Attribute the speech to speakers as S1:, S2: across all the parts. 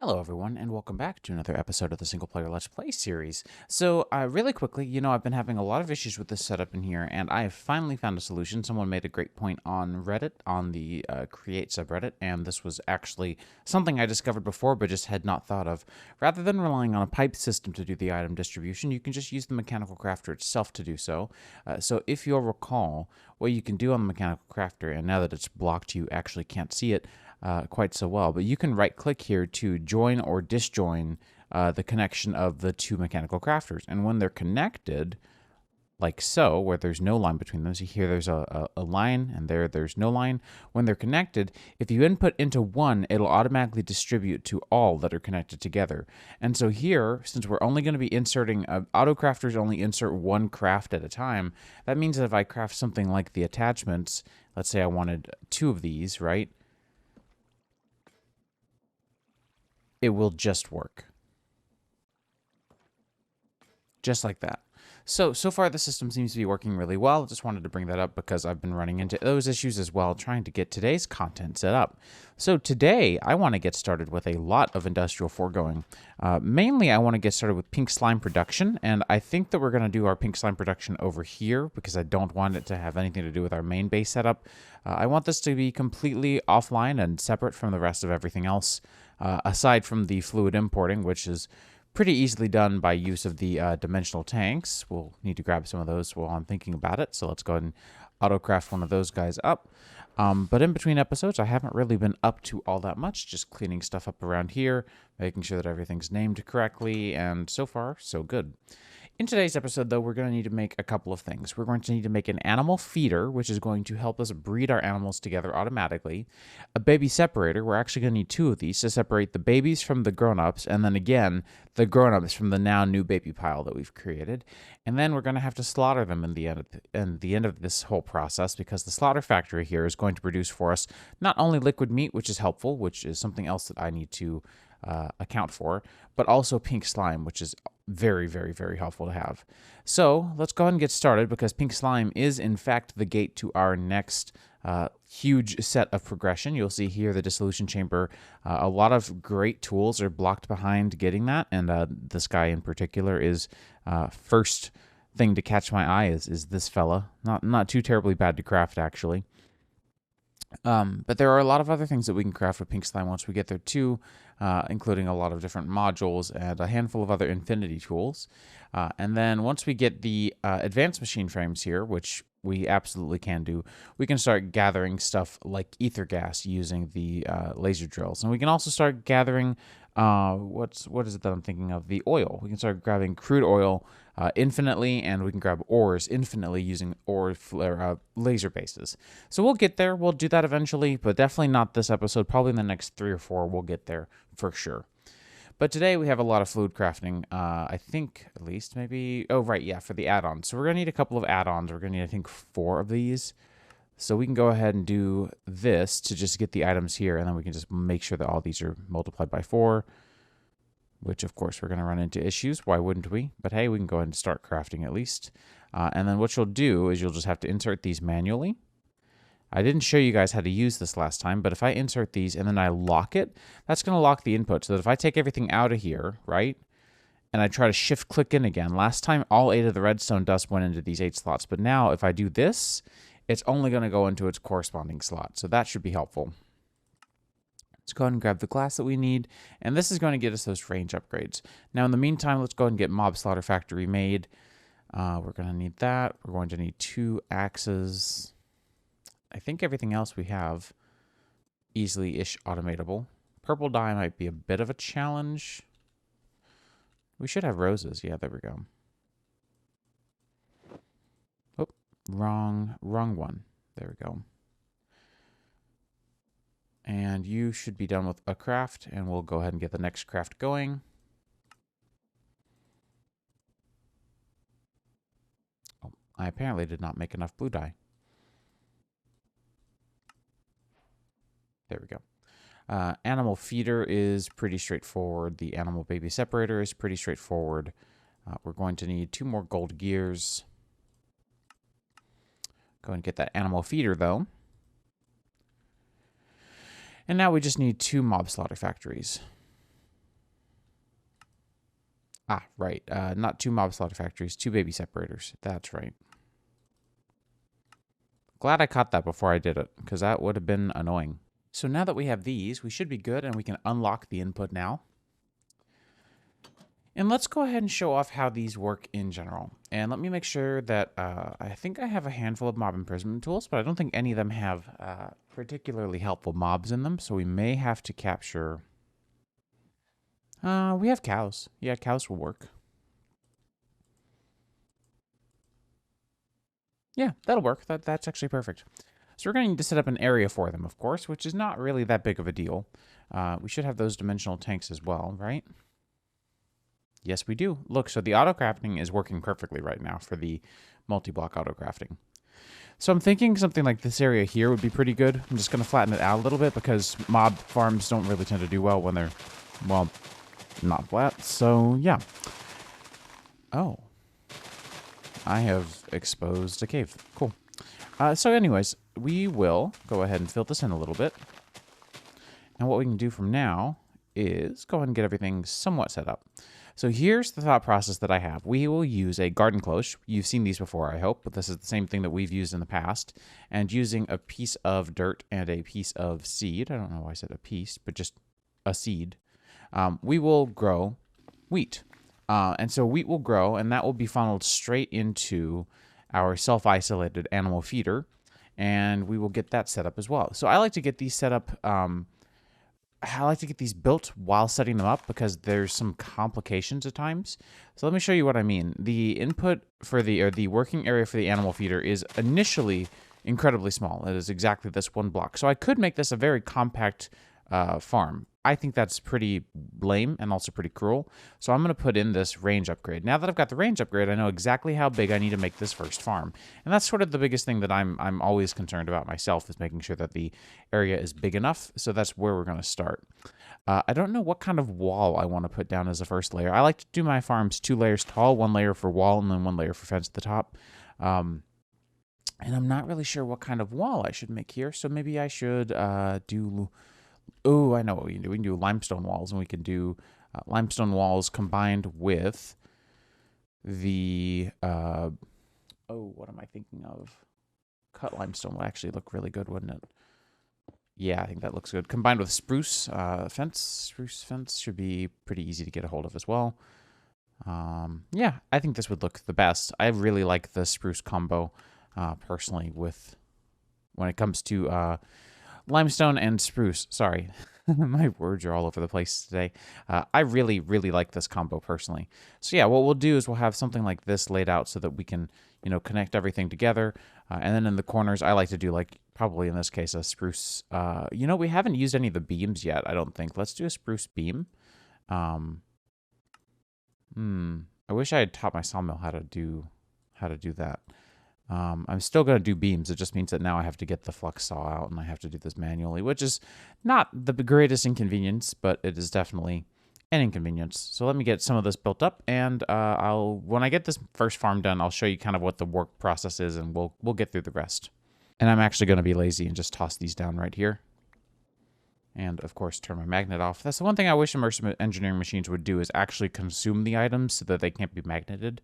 S1: Hello, everyone, and welcome back to another episode of the Single Player Let's Play series. So, really quickly, I've been having a lot of issues with this setup in here, and I have finally found a solution. Someone made a great point on Reddit, on the Create subreddit, and this was actually something I discovered before, but just had not thought of. Rather than relying on a pipe system to do the item distribution, you can just use the mechanical crafter itself to do so. So, if you'll recall, what you can do on the mechanical crafter, and now that it's blocked, you actually can't see it quite so well, but you can right click here to join or disjoin the connection of the two mechanical crafters. And when they're connected, like so, where there's no line between them, so here there's a line and there's no line. When they're connected, if you input into one, it'll automatically distribute to all that are connected together. And so here, since we're only going to be inserting, auto crafters only insert one craft at a time, that means that if I craft something like the attachments, let's say I wanted 2 of these, right? It will just work. Just like that. So far the system seems to be working really well. Just wanted to bring that up because I've been running into those issues as well, trying to get today's content set up. So today, I want to get started with a lot of industrial foregoing. Mainly, I want to get started with pink slime production, and I think that we're going to do our pink slime production over here because I don't want it to have anything to do with our main base setup. I want this to be completely offline and separate from the rest of everything else, aside from the fluid importing, which is pretty easily done by use of the dimensional tanks. We'll need to grab some of those while I'm thinking about it. So let's go ahead and auto-craft one of those guys up. But in between episodes, I haven't really been up to all that much, just cleaning stuff up around here, making sure that everything's named correctly, and so far, so good. In today's episode, though, we're going to need to make a couple of things. We're going to need to make an animal feeder, which is going to help us breed our animals together automatically. A baby separator. We're actually going to need 2 of these to separate the babies from the grown-ups, and then again, the grown-ups from the now new baby pile that we've created. And then we're going to have to slaughter them in the end of this whole process, because the slaughter factory here is going to produce for us not only liquid meat, which is helpful, which is something else that I need to account for, but also pink slime, which is very, very, very helpful to have. So let's go ahead and get started, because pink slime is in fact the gate to our next huge set of progression. You'll see here the dissolution chamber. A lot of great tools are blocked behind getting that, and this guy in particular is first thing to catch my eye is this fella. Not too terribly bad to craft, actually. But there are a lot of other things that we can craft with pink slime once we get there too, including a lot of different modules and a handful of other infinity tools. And then once we get the advanced machine frames here, which we absolutely can do, we can start gathering stuff like ether gas using the laser drills. And we can also start gathering, what is it that I'm thinking of? The oil. We can start grabbing crude oil infinitely, and we can grab ores infinitely using laser bases. So we'll get there. We'll do that eventually, but definitely not this episode. Probably in the next 3 or 4, we'll get there for sure. But today we have a lot of fluid crafting. I think at least maybe, oh right, yeah, for the add-ons. So we're gonna need a couple of add-ons. We're gonna need, I think, 4 of these. So we can go ahead and do this to just get the items here, and then we can just make sure that all these are multiplied by 4, which of course we're going to run into issues. Why wouldn't we? But hey, we can go ahead and start crafting at least. And then what you'll do is you'll just have to insert these manually. I didn't show you guys how to use this last time, but if I insert these and then I lock it, that's going to lock the input, so that if I take everything out of here, right, and I try to shift click in again, last time all 8 of the redstone dust went into these 8 slots, but now if I do this, it's only going to go into its corresponding slot, so that should be helpful. Let's go ahead and grab the glass that we need, and this is going to get us those range upgrades. Now, in the meantime, let's go ahead and get Mob Slaughter Factory made. We're going to need that. We're going to need 2 axes. I think everything else we have easily-ish automatable. Purple dye might be a bit of a challenge. We should have roses. Yeah, there we go. Oh, wrong one. There we go. And you should be done with a craft, and we'll go ahead and get the next craft going. Oh, I apparently did not make enough blue dye. There we go. Animal feeder is pretty straightforward. The animal baby separator is pretty straightforward. We're going to need 2 more gold gears. Go and get that animal feeder, though. And now we just need 2 mob slaughter factories. Ah, right. Not 2 mob slaughter factories, 2 baby separators. That's right. Glad I caught that before I did it, because that would have been annoying. So now that we have these, we should be good, and we can unlock the input now. And let's go ahead and show off how these work in general. And let me make sure that I think I have a handful of mob imprisonment tools, but I don't think any of them have particularly helpful mobs in them. So we may have to capture... we have cows. Yeah, cows will work. Yeah, that'll work. That's actually perfect. So we're going to need to set up an area for them, of course, which is not really that big of a deal. We should have those dimensional tanks as well, right? Yes, we do. Look, so the auto-crafting is working perfectly right now for the multi-block auto-crafting. So I'm thinking something like this area here would be pretty good. I'm just going to flatten it out a little bit because mob farms don't really tend to do well when they're, well, not flat. So, yeah. Oh. I have exposed a cave. Cool. So anyways, we will go ahead and fill this in a little bit. And what we can do from now is go ahead and get everything somewhat set up. So here's the thought process that I have. We will use a garden cloche. You've seen these before, I hope, but this is the same thing that we've used in the past. And using a piece of dirt and a piece of seed, I don't know why I said a piece, but just a seed, we will grow wheat. And so wheat will grow, and that will be funneled straight into our self-isolated animal feeder, and we will get that set up as well. So I like to get these set up... I like to get these built while setting them up because there's some complications at times. So let me show you what I mean. The input for the working area for the animal feeder is initially incredibly small. It is exactly this one block. So I could make this a very compact farm. I think that's pretty lame and also pretty cruel. So I'm going to put in this range upgrade. Now that I've got the range upgrade, I know exactly how big I need to make this first farm. And that's sort of the biggest thing that I'm always concerned about myself, is making sure that the area is big enough. So that's where we're going to start. I don't know what kind of wall I want to put down as a first layer. I like to do my farms 2 layers tall, 1 layer for wall, and then 1 layer for fence at the top. And I'm not really sure what kind of wall I should make here. So maybe I should do... Oh, I know what we can do. We can do limestone walls, and we can do limestone walls combined with the... oh, what am I thinking of? Cut limestone would actually look really good, wouldn't it? Yeah, I think that looks good. Combined with spruce fence. Spruce fence should be pretty easy to get a hold of as well. Yeah, I think this would look the best. I really like the spruce combo, personally, with when it comes to... limestone and spruce. Sorry, my words are all over the place today. I really, really like this combo personally. So yeah, what we'll do is we'll have something like this laid out so that we can, you know, connect everything together. And then in the corners, I like to do, like, probably in this case, a spruce. You know, we haven't used any of the beams yet, I don't think. Let's do a spruce beam. I wish I had taught my sawmill how to do that. I'm still going to do beams. It just means that now I have to get the flux saw out and I have to do this manually, which is not the greatest inconvenience, but it is definitely an inconvenience. So let me get some of this built up, and when I get this first farm done, I'll show you kind of what the work process is, and we'll get through the rest. And I'm actually going to be lazy and just toss these down right here. And, of course, turn my magnet off. That's the one thing I wish immersive engineering machines would do, is actually consume the items so that they can't be magneted.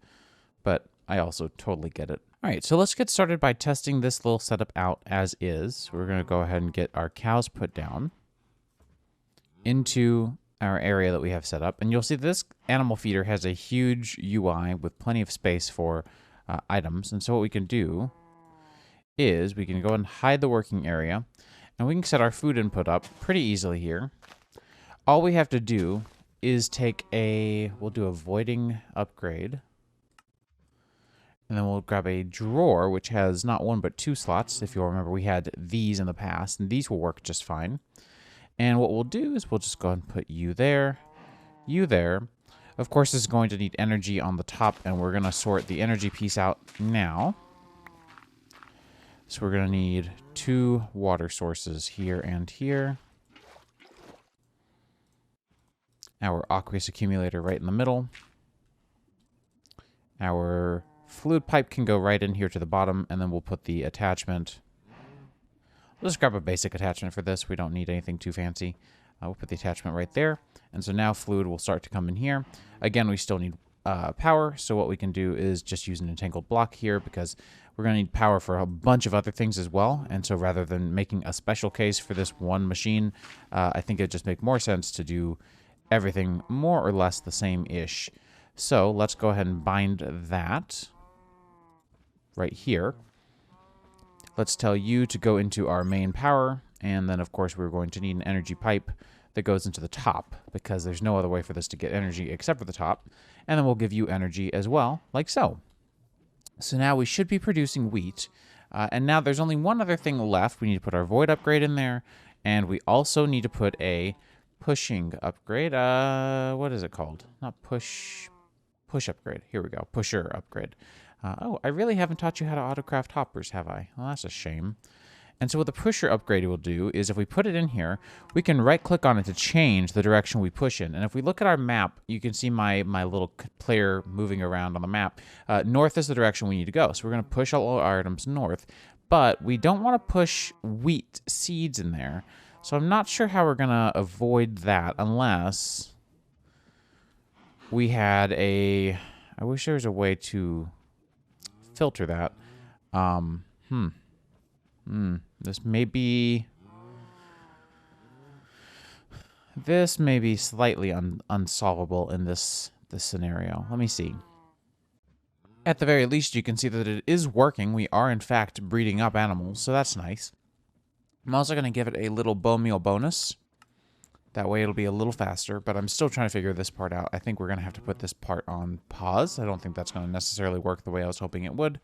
S1: But I also totally get it. All right, so let's get started by testing this little setup out as is. We're going to go ahead and get our cows put down into our area that we have set up. And you'll see this animal feeder has a huge UI with plenty of space for items. And so what we can do is we can go and hide the working area, and we can set our food input up pretty easily here. All we have to do is take we'll do a voiding upgrade. And then we'll grab a drawer, which has not 1 but 2 slots. If you'll remember, we had these in the past, and these will work just fine. And what we'll do is we'll just go ahead and put you there, you there. Of course, this is going to need energy on the top, and we're going to sort the energy piece out now. So we're going to need 2 water sources here and here. Our aqueous accumulator right in the middle. Our fluid pipe can go right in here to the bottom, and then we'll put the attachment. We'll just grab a basic attachment for this. We don't need anything too fancy. We'll put the attachment right there. And so now fluid will start to come in here. Again, we still need power. So what we can do is just use an entangled block here, because we're going to need power for a bunch of other things as well. And so rather than making a special case for this one machine, I think it'd just make more sense to do everything more or less the same-ish. So let's go ahead and bind that right here. Let's tell you to go into our main power. And then, of course, we're going to need an energy pipe that goes into the top, because there's no other way for this to get energy except for the top. And then we'll give you energy as well, like so. So now we should be producing wheat. And now there's only one other thing left. We need to put our void upgrade in there. And we also need to put a pushing upgrade. What is it called? Not push upgrade. Here we go. Pusher upgrade. Oh, I really haven't taught you how to autocraft hoppers, have I? Well, that's a shame. And so what the pusher upgrade will do is if we put it in here, we can right-click on it to change the direction we push in. And if we look at our map, you can see my little player moving around on the map. North is the direction we need to go. So we're going to push all our items north. But we don't want to push wheat seeds in there. So I'm not sure how we're going to avoid that unless we had a... I wish there was a way to filter that. This may be slightly unsolvable in this scenario. Let me see. At the very least, you can see that it is working. We are, in fact, breeding up animals, so that's nice. I'm also going to give it a little bone meal bonus. That way it'll be a little faster, but I'm still trying to figure this part out. I think we're going to have to put this part on pause. I don't think that's going to necessarily work the way I was hoping it would.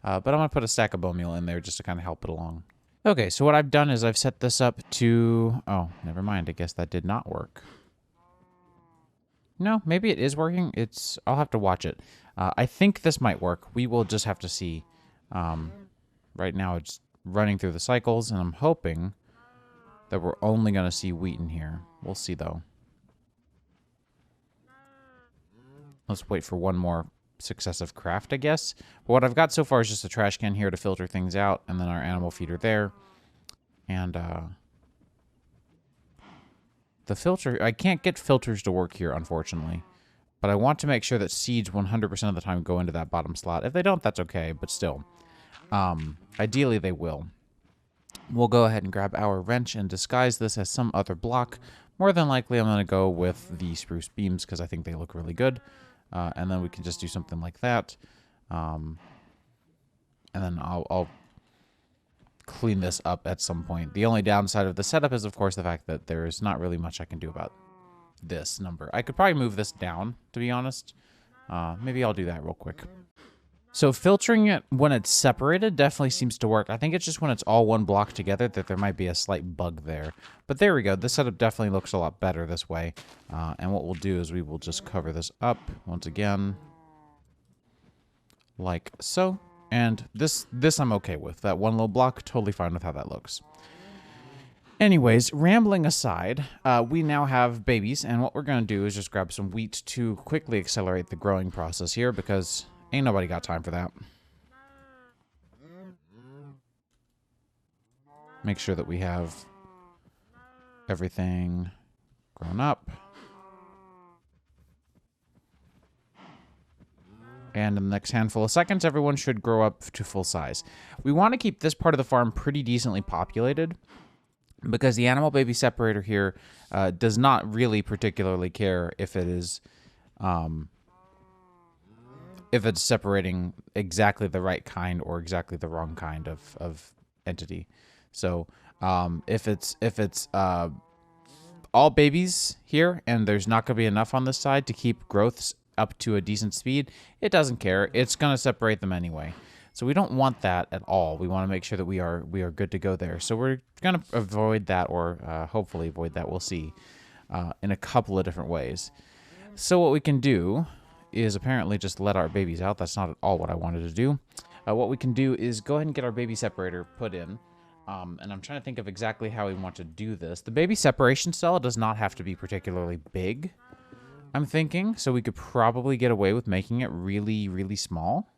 S1: But I'm going to put a stack of bone meal in there just to kind of help it along. Okay, so what I've done is I've set this up to... Oh, never mind. I guess that did not work. No, maybe it is working. I'll have to watch it. I think this might work. We will just have to see. Right now it's running through the cycles, and I'm hoping that we're only going to see wheat in here. We'll see, though. Let's wait for one more successive craft, I guess. But what I've got so far is just a trash can here to filter things out, and then our animal feeder there. And the filter... I can't get filters to work here, unfortunately. But I want to make sure that seeds 100% of the time go into that bottom slot. If they don't, that's okay, but still. Ideally, they will. We'll go ahead and grab our wrench and disguise this as some other block. More than likely, I'm going to go with the spruce beams because I think they look really good. And then we can just do something like that. And then I'll clean this up at some point. The only downside of the setup is, of course, the fact that there is not really much I can do about this number. I could probably move this down, to be honest. Maybe I'll do that real quick. So filtering it when it's separated definitely seems to work. I think it's just when it's all one block together that there might be a slight bug there. But there we go. This setup definitely looks a lot better this way. And what we'll do is we will just cover this up once again. Like so. And this I'm okay with. That one little block, totally fine with how that looks. Anyways, rambling aside, we now have babies. And what we're going to do is just grab some wheat to quickly accelerate the growing process here because... ain't nobody got time for that. Make sure that we have everything grown up. And in the next handful of seconds, everyone should grow up to full size. We want to keep this part of the farm pretty decently populated because the animal baby separator here does not really particularly care if it is... if it's separating exactly the right kind or exactly the wrong kind of entity. So if it's all babies here and there's not going to be enough on this side to keep growths up to a decent speed, it doesn't care. It's going to separate them anyway. So we don't want that at all. We want to make sure that we are good to go there. So we're going to avoid that or hopefully avoid that. We'll see in a couple of different ways. So what we can do is apparently just let our babies out. That's not at all what I wanted to do. What we can do is go ahead and get our baby separator put in. And I'm trying to think of exactly how we want to do this. The baby separation cell does not have to be particularly big, I'm thinking. So we could probably get away with making it really, really small.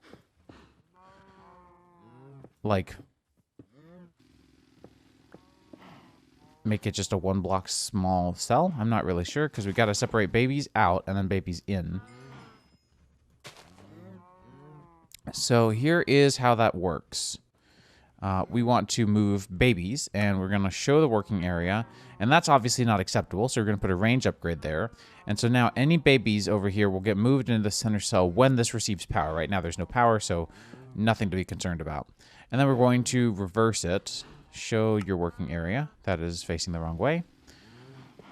S1: Like make it just a 1 block small cell. I'm not really sure because we got to separate babies out and then babies in. So here is how that works. We want to move babies, and we're going to show the working area, and that's obviously not acceptable, so we're going to put a range upgrade there. And so now any babies over here will get moved into the center cell when this receives power. Right now there's no power, so nothing to be concerned about. And then we're going to reverse it, show your working area. That is facing the wrong way.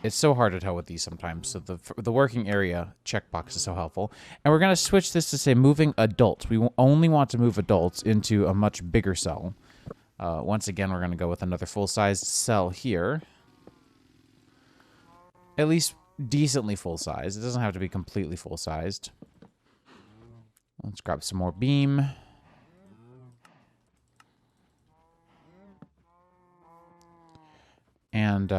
S1: It's so hard to tell with these sometimes, so the working area checkbox is so helpful. And we're going to switch this to say moving adults. We only want to move adults into a much bigger cell. Once again, we're going to go with another full-sized cell here. At least decently full-sized. It doesn't have to be completely full-sized. Let's grab some more beam. And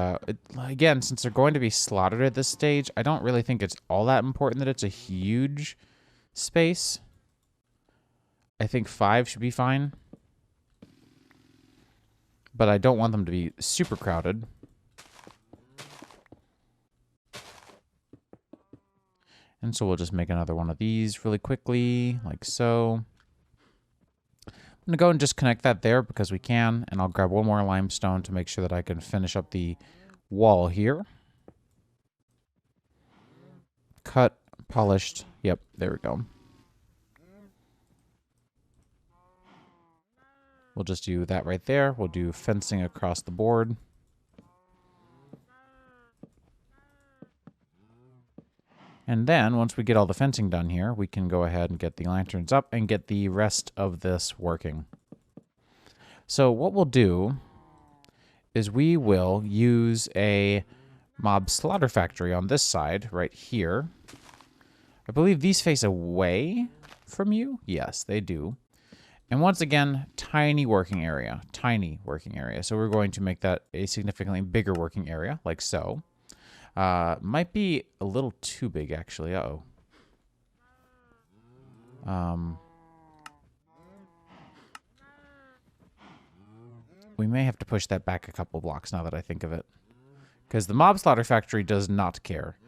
S1: again, since they're going to be slaughtered at this stage, I don't really think it's all that important that it's a huge space. I think 5 should be fine. But I don't want them to be super crowded. And so we'll just make another one of these really quickly, like so. I'm going to go and just connect that there because we can, and I'll grab one more limestone to make sure that I can finish up the wall here. Cut, polished. Yep, there we go. We'll just do that right there. We'll do fencing across the board. And then, once we get all the fencing done here, we can go ahead and get the lanterns up and get the rest of this working. So what we'll do is we will use a mob slaughter factory on this side right here. I believe these face away from you. Yes, they do. And once again, tiny working area. Tiny working area. So we're going to make that a significantly bigger working area, like so. Might be a little too big, actually. Uh-oh. We may have to push that back a couple blocks now that I think of it. Because the mob slaughter factory does not care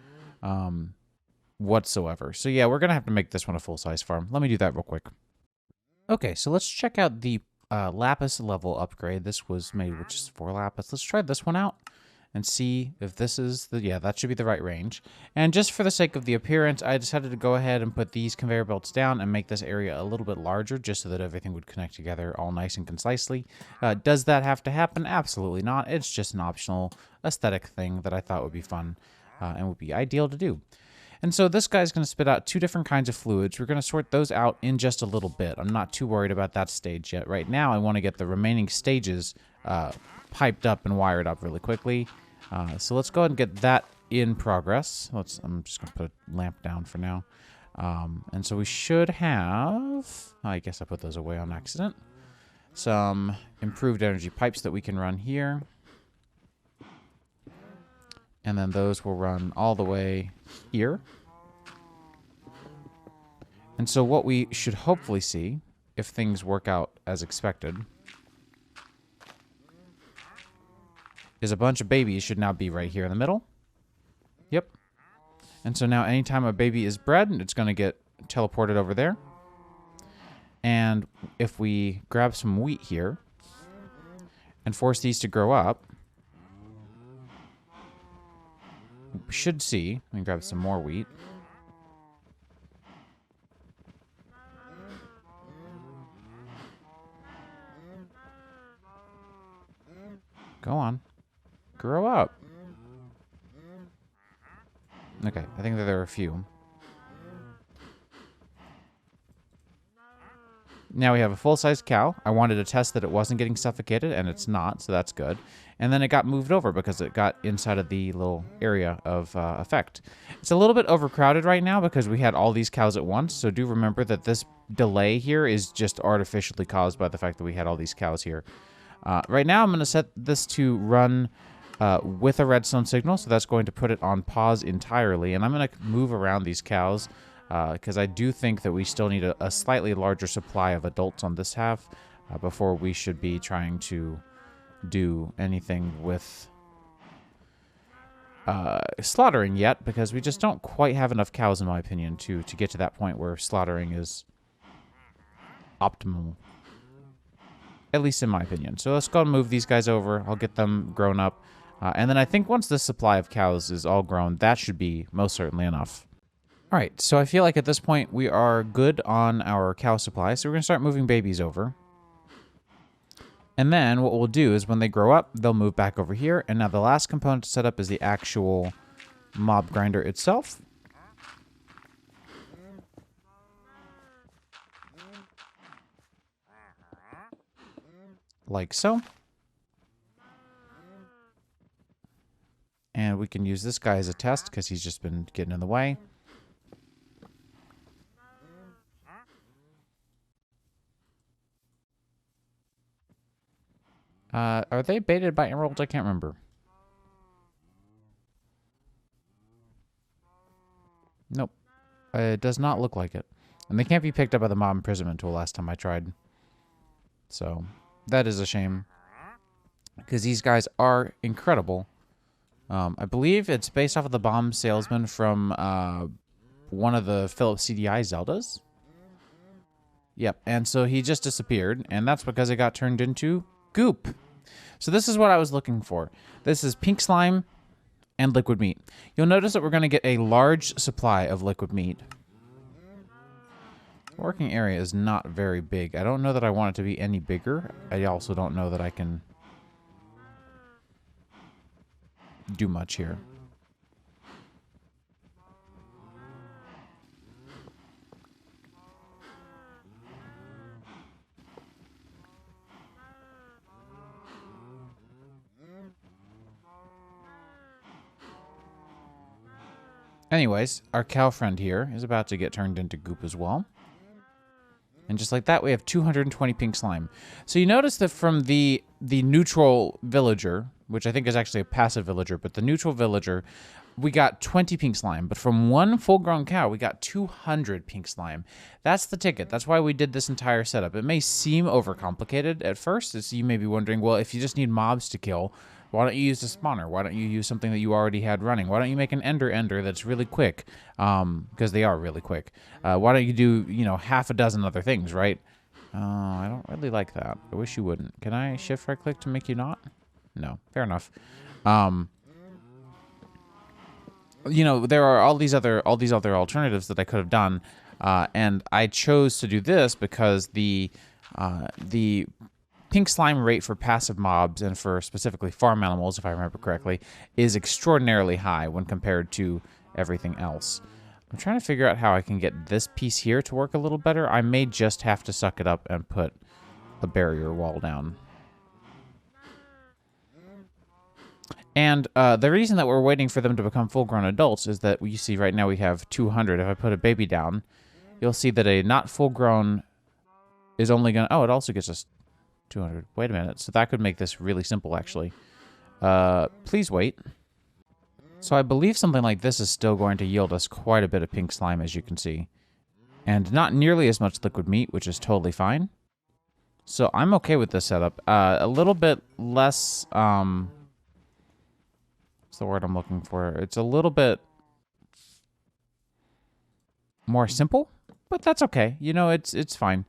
S1: whatsoever. So yeah, we're going to have to make this one a full-size farm. Let me do that real quick. Okay, so let's check out the lapis level upgrade. This was made with just 4 lapis. Let's try this one out and see if this is the... Yeah, that should be the right range. And just for the sake of the appearance, I decided to go ahead and put these conveyor belts down and make this area a little bit larger just so that everything would connect together all nice and concisely. Does that have to happen? Absolutely not. It's just an optional aesthetic thing that I thought would be fun and would be ideal to do. And so this guy's going to spit out 2 different kinds of fluids. We're going to sort those out in just a little bit. I'm not too worried about that stage yet. Right now, I want to get the remaining stages piped up and wired up really quickly. So let's go ahead and get that in progress. I'm just going to put a lamp down for now. And so we should have... I guess I put those away on accident. Some improved energy pipes that we can run here. And then those will run all the way here. And so what we should hopefully see, if things work out as expected, is a bunch of babies should now be right here in the middle. Yep. And so now anytime a baby is bred, it's going to get teleported over there. And if we grab some wheat here and force these to grow up, we should see... Let me grab some more wheat. Go on. Grow up. Okay, I think that there are a few. Now we have a full-sized cow. I wanted to test that it wasn't getting suffocated, and it's not, so that's good. And then it got moved over because it got inside of the little area of effect. It's a little bit overcrowded right now because we had all these cows at once, so do remember that this delay here is just artificially caused by the fact that we had all these cows here. Right now I'm going to set this to run with a redstone signal, so that's going to put it on pause entirely, and I'm going to move around these cows because I do think that we still need a slightly larger supply of adults on this half before we should be trying to do anything with slaughtering yet, because we just don't quite have enough cows, in my opinion, to get to that point where slaughtering is optimal. At least in my opinion. So let's go and move these guys over. I'll get them grown up. And then I think once this supply of cows is all grown, that should be most certainly enough. All right, so I feel like at this point we are good on our cow supply. So we're going to start moving babies over. And then what we'll do is when they grow up, they'll move back over here. And now the last component to set up is the actual mob grinder itself. Like so. And we can use this guy as a test because he's just been getting in the way. Are they baited by emeralds? I can't remember. Nope. It does not look like it. And they can't be picked up by the mob imprisonment tool last time I tried. So, that is a shame. Because these guys are incredible. I believe it's based off of the bomb salesman from one of the Philips CDI Zeldas. Yep, and so he just disappeared, and that's because it got turned into goop. So this is what I was looking for. This is pink slime and liquid meat. You'll notice that we're going to get a large supply of liquid meat. The working area is not very big. I don't know that I want it to be any bigger. I also don't know that I can do much here. Anyways, our cow friend here is about to get turned into goop as well. And just like that, we have 220 pink slime. So you notice that from the neutral villager, which I think is actually a passive villager, but the neutral villager, we got 20 pink slime. But from one full-grown cow, we got 200 pink slime. That's the ticket. That's why we did this entire setup. It may seem overcomplicated at first. As you may be wondering, well, if you just need mobs to kill, why don't you use a spawner? Why don't you use something that you already had running? Why don't you make an ender that's really quick? Because they are really quick. Why don't you do, you know, half a dozen other things, right? I don't really like that. I wish you wouldn't. Can I shift right click to make you not? No, fair enough. You know, there are all these other alternatives that I could have done, and I chose to do this because the pink slime rate for passive mobs and for specifically farm animals, if I remember correctly, is extraordinarily high when compared to everything else. I'm trying to figure out how I can get this piece here to work a little better. I may just have to suck it up and put a barrier wall down. And the reason that we're waiting for them to become full-grown adults is that you see right now we have 200. If I put a baby down, you'll see that a not full-grown is only going to... Oh, it also gets us 200. Wait a minute. So that could make this really simple, actually. Please wait. So I believe something like this is still going to yield us quite a bit of pink slime, as you can see. And not nearly as much liquid meat, which is totally fine. So I'm okay with this setup. A little bit less... what's the word I'm looking for? It's a little bit more simple, but that's okay. You know, it's fine.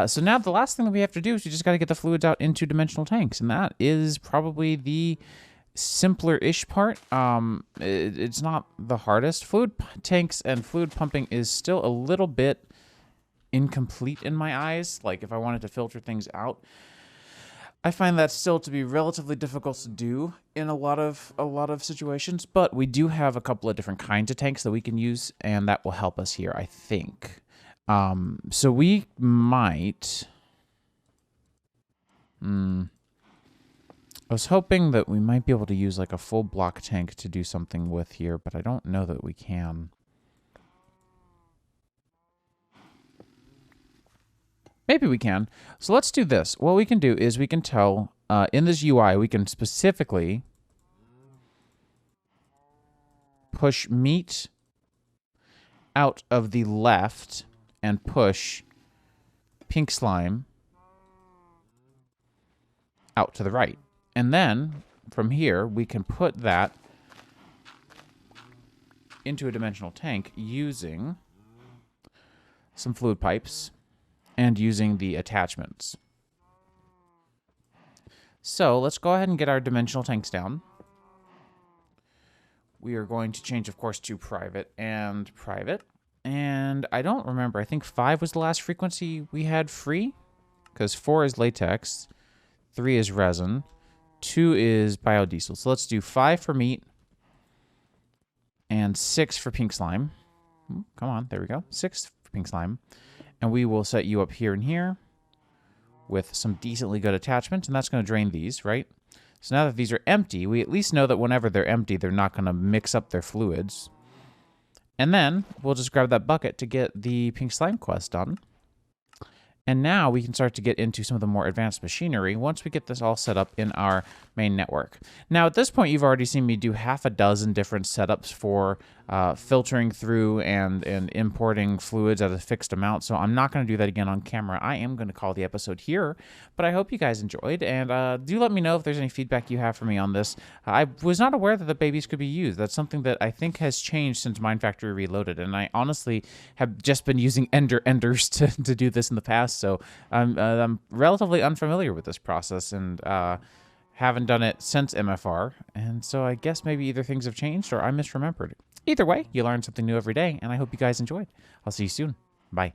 S1: So now the last thing that we have to do is we just got to get the fluids out into dimensional tanks, and that is probably the simpler-ish part. It's not the hardest. Fluid tanks and fluid pumping is still a little bit incomplete in my eyes. Like if I wanted to filter things out, I find that still to be relatively difficult to do in a lot of situations. But we do have a couple of different kinds of tanks that we can use, and that will help us here, I think. So we might... I was hoping that we might be able to use like a full block tank to do something with here, but I don't know that we can. Maybe we can. So let's do this. What we can do is we can tell, in this UI, we can specifically push meat out of the left and push pink slime out to the right. And then, from here, we can put that into a dimensional tank using some fluid pipes and using the attachments. So let's go ahead and get our dimensional tanks down. We are going to change, of course, to private and private. And I don't remember. I think 5 was the last frequency we had free, because 4 is latex, 3 is resin, 2 is biodiesel. So let's do 5 for meat and 6 for pink slime. Come on, there we go. 6 for pink slime. And we will set you up here and here with some decently good attachments, and that's going to drain these, right? So now that these are empty, we at least know that whenever they're empty, they're not going to mix up their fluids. And then we'll just grab that bucket to get the pink slime quest done. And now we can start to get into some of the more advanced machinery once we get this all set up in our main network. Now, at this point, you've already seen me do half a dozen different setups for filtering through and importing fluids at a fixed amount, so I'm not going to do that again on camera. I am going to call the episode here, but I hope you guys enjoyed, and do let me know if there's any feedback you have for me on this. I was not aware that the babies could be used. That's something that I think has changed since Mine Factory Reloaded, and I honestly have just been using enders to do this in the past, so I'm relatively unfamiliar with this process, and haven't done it since MFR, and so I guess maybe either things have changed or I misremembered. Either way, you learn something new every day, and I hope you guys enjoyed. I'll see you soon. Bye.